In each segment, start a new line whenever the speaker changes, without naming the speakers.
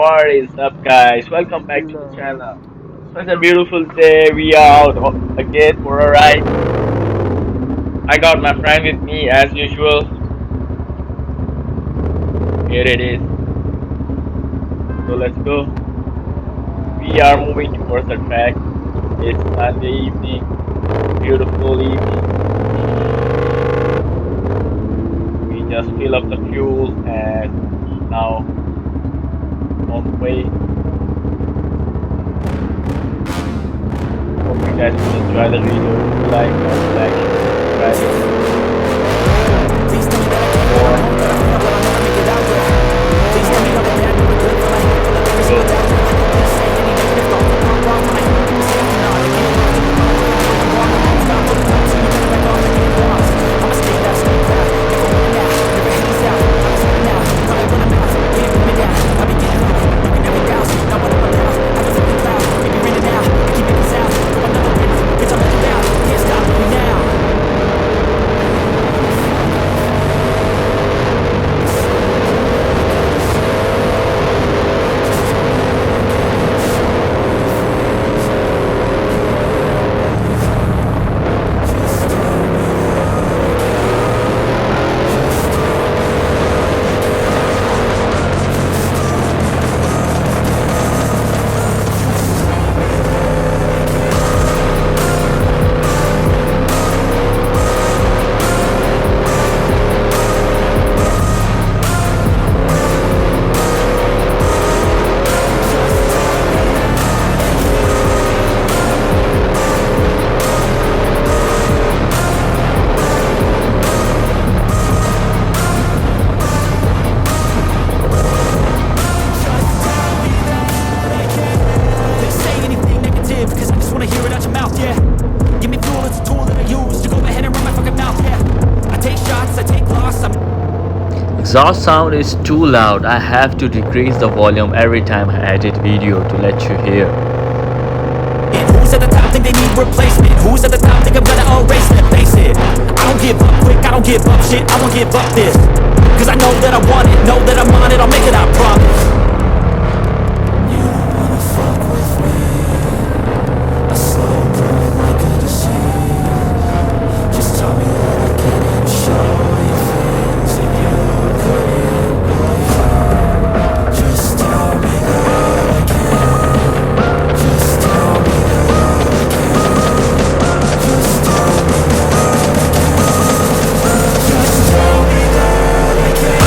What is up, guys? Welcome back to the channel. Such a beautiful day. We are out again for a ride. I got my friend with me as usual. Here it is. So let's go. We are moving towards the track. It's Sunday evening, beautiful evening. We just fill up the fuel and now on the way. Hope you guys will enjoy the video. Like, comment, subscribe.
Please tell me that I can't go home, that I feel but I'll never make it out there. Please tell me how the bad doing good till I hit it till every single doubt. I can't say any negative thoughts will pop off when I hear people say I'm not. I can't look to the front, I'm wrong, I won't stop looking up to you, better back off and get lost. I'ma stay that straight path, never running out, never heading south. I'm stepping out, tell me when I'm out, can't put me down. I be getting high, you can never doubt. Now what I'm about, I just something loud, keep me raining out, I keep making sounds. Go another race, bitch I'm heading down, can't stop me now. Cause I just wanna hear it out your mouth, yeah. Give me fuel, it's a tool that I use to go ahead and run my fucking mouth, yeah. I take shots, I take loss, I'm
Exhaust sound is too loud. I have to decrease the volume every time I edit video to let you hear.
in. Who's at the top think they need replacement? Who's at the top think I'm gonna erase them? Face it, I don't give up quick, I don't give up shit, I won't give up this. Cause I know that I want it, know that I'm on it, I'll make it, I promise. You don't wanna fuck with me. A slow burn like a disease. Just tell me that I can show you things that you couldn't before. Just tell me that I can. Just tell me that I can. Just tell me that I can. Just tell me that I can.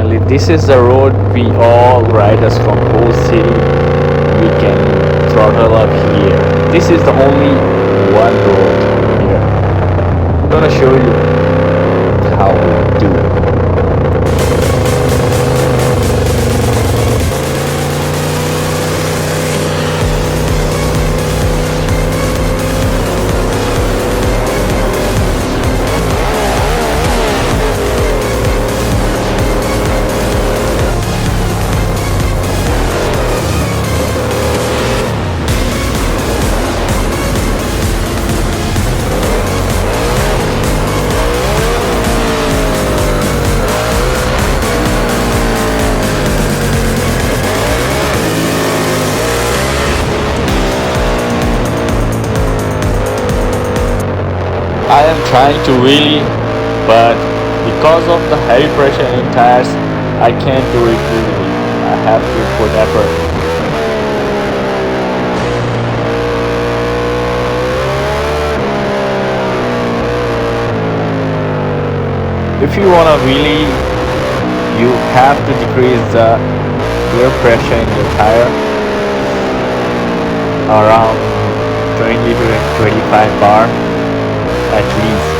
finally, this is the road we all riders from whole city we can throttle up here. This is the only one road here. I'm gonna show you how we do. I am trying to really, but because of the heavy pressure in tires, I can't do it really. I have to put effort. If you wanna really, you have to decrease the air pressure in your tire around 20 to 25 bar at least.